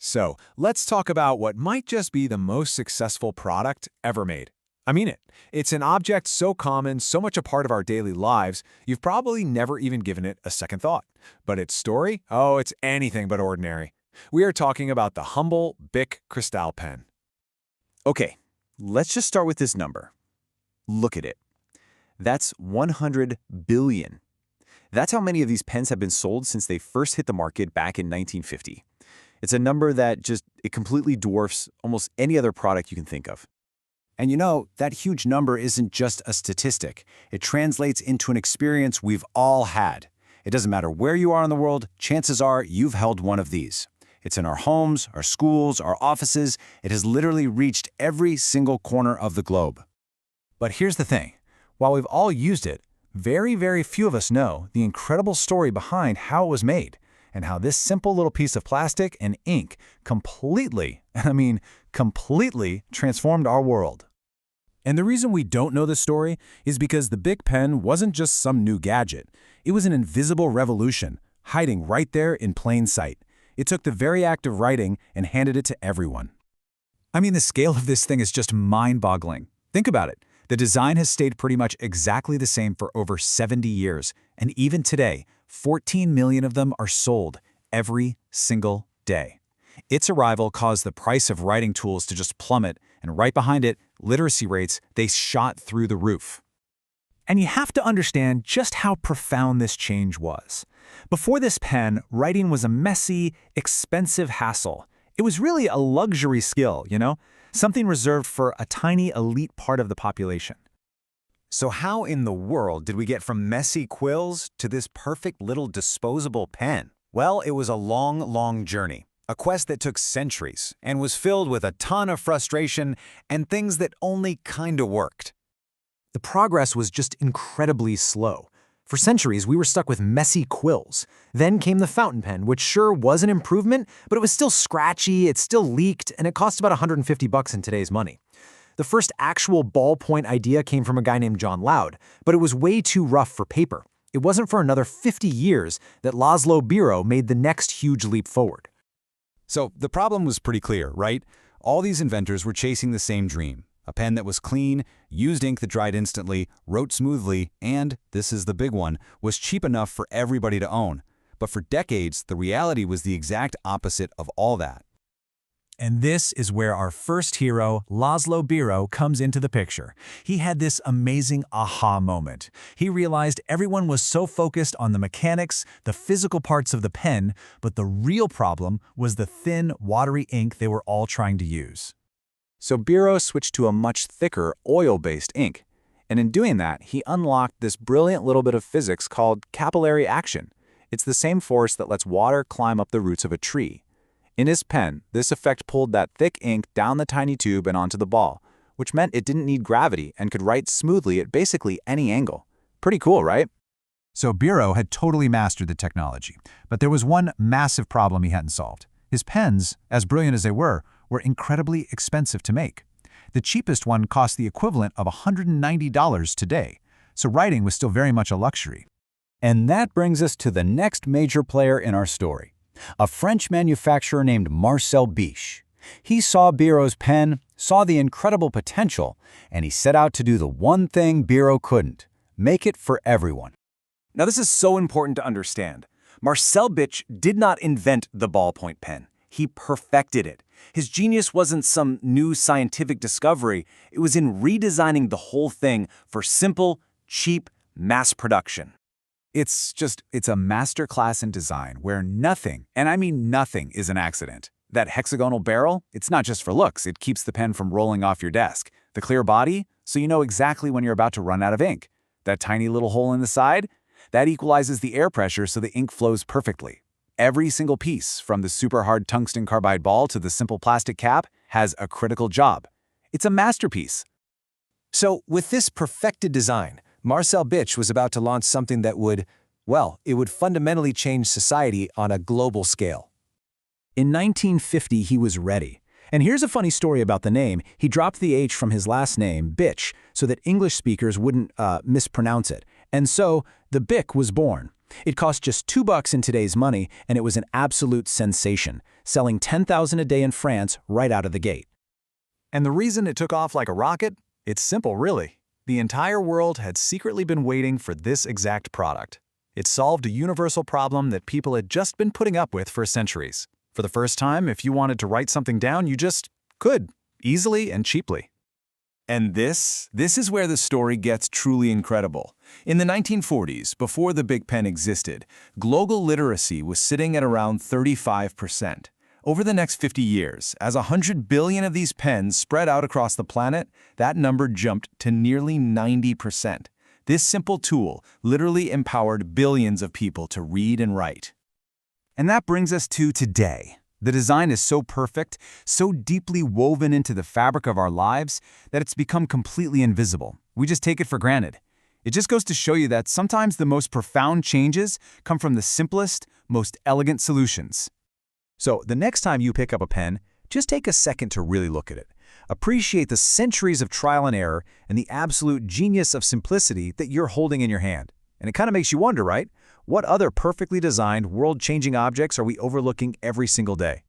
So, let's talk about what might just be the most successful product ever made. I mean it. It's an object so common, so much a part of our daily lives, you've probably never even given it a second thought. But its story? Oh, it's anything but ordinary. We are talking about the humble Bic Cristal pen. Okay, let's just start with this number. Look at it. That's 100 billion. That's how many of these pens have been sold since they first hit the market back in 1950. It's a number that it completely dwarfs almost any other product you can think of. And you know, that huge number isn't just a statistic. It translates into an experience we've all had. It doesn't matter where you are in the world, chances are you've held one of these. It's in our homes, our schools, our offices. It has literally reached every single corner of the globe. But here's the thing. While we've all used it, very, very few of us know the incredible story behind how it was made and how this simple little piece of plastic and ink completely transformed our world. And the reason we don't know this story is because the Bic pen wasn't just some new gadget. It was an invisible revolution, hiding right there in plain sight. It took the very act of writing and handed it to everyone. I mean, the scale of this thing is just mind-boggling. Think about it. The design has stayed pretty much exactly the same for over 70 years, and even today, 14 million of them are sold every single day. Its arrival caused the price of writing tools to just plummet, and right behind it, literacy rates, they shot through the roof. And you have to understand just how profound this change was. Before this pen, writing was a messy, expensive hassle. It was really a luxury skill, something reserved for a tiny elite part of the population. So how in the world did we get from messy quills to this perfect little disposable pen? Well, it was a long, long journey. A quest that took centuries and was filled with a ton of frustration and things that only kinda worked. The progress was just incredibly slow. For centuries, we were stuck with messy quills. Then came the fountain pen, which sure was an improvement, but it was still scratchy, it still leaked, and it cost about $150 in today's money. The first actual ballpoint idea came from a guy named John Loud, but it was way too rough for paper. It wasn't for another 50 years that Laszlo Biro made the next huge leap forward. So the problem was pretty clear, right? All these inventors were chasing the same dream. A pen that was clean, used ink that dried instantly, wrote smoothly, and, this is the big one, was cheap enough for everybody to own. But for decades, the reality was the exact opposite of all that. And this is where our first hero, Laszlo Biro, comes into the picture. He had this amazing aha moment. He realized everyone was so focused on the mechanics, the physical parts of the pen, but the real problem was the thin, watery ink they were all trying to use. So Biro switched to a much thicker, oil-based ink. And in doing that, he unlocked this brilliant little bit of physics called capillary action. It's the same force that lets water climb up the roots of a tree. In his pen, this effect pulled that thick ink down the tiny tube and onto the ball, which meant it didn't need gravity and could write smoothly at basically any angle. Pretty cool, right? So Biro had totally mastered the technology, but there was one massive problem he hadn't solved. His pens, as brilliant as they were incredibly expensive to make. The cheapest one cost the equivalent of $190 today, so writing was still very much a luxury. And that brings us to the next major player in our story, a French manufacturer named Marcel Biche. He saw Biro's pen, saw the incredible potential, and he set out to do the one thing Biro couldn't: make it for everyone. Now this is so important to understand. Marcel Biche did not invent the ballpoint pen. He perfected it. His genius wasn't some new scientific discovery. It was in redesigning the whole thing for simple, cheap mass production. It's a masterclass in design where nothing, and I mean nothing, is an accident. That hexagonal barrel, it's not just for looks, it keeps the pen from rolling off your desk. The clear body, so you know exactly when you're about to run out of ink. That tiny little hole in the side, that equalizes the air pressure so the ink flows perfectly. Every single piece, from the super hard tungsten carbide ball to the simple plastic cap, has a critical job. It's a masterpiece. So, with this perfected design, Marcel Biche was about to launch something that would fundamentally change society on a global scale. In 1950, he was ready. And here's a funny story about the name. He dropped the H from his last name, Biche, so that English speakers wouldn't mispronounce it. And so, the Bic was born. It cost just $2 in today's money, and it was an absolute sensation, selling 10,000 a day in France right out of the gate. And the reason it took off like a rocket? It's simple, really. The entire world had secretly been waiting for this exact product. It solved a universal problem that people had just been putting up with for centuries. For the first time, if you wanted to write something down, you just could, easily and cheaply. And this is where the story gets truly incredible. In the 1940s, before the Big Pen existed, global literacy was sitting at around 35%. Over the next 50 years, as 100 billion of these pens spread out across the planet, that number jumped to nearly 90%. This simple tool literally empowered billions of people to read and write. And that brings us to today. The design is so perfect, so deeply woven into the fabric of our lives, that it's become completely invisible. We just take it for granted. It just goes to show you that sometimes the most profound changes come from the simplest, most elegant solutions. So the next time you pick up a pen, just take a second to really look at it. Appreciate the centuries of trial and error and the absolute genius of simplicity that you're holding in your hand. And it kind of makes you wonder, right? What other perfectly designed, world-changing objects are we overlooking every single day?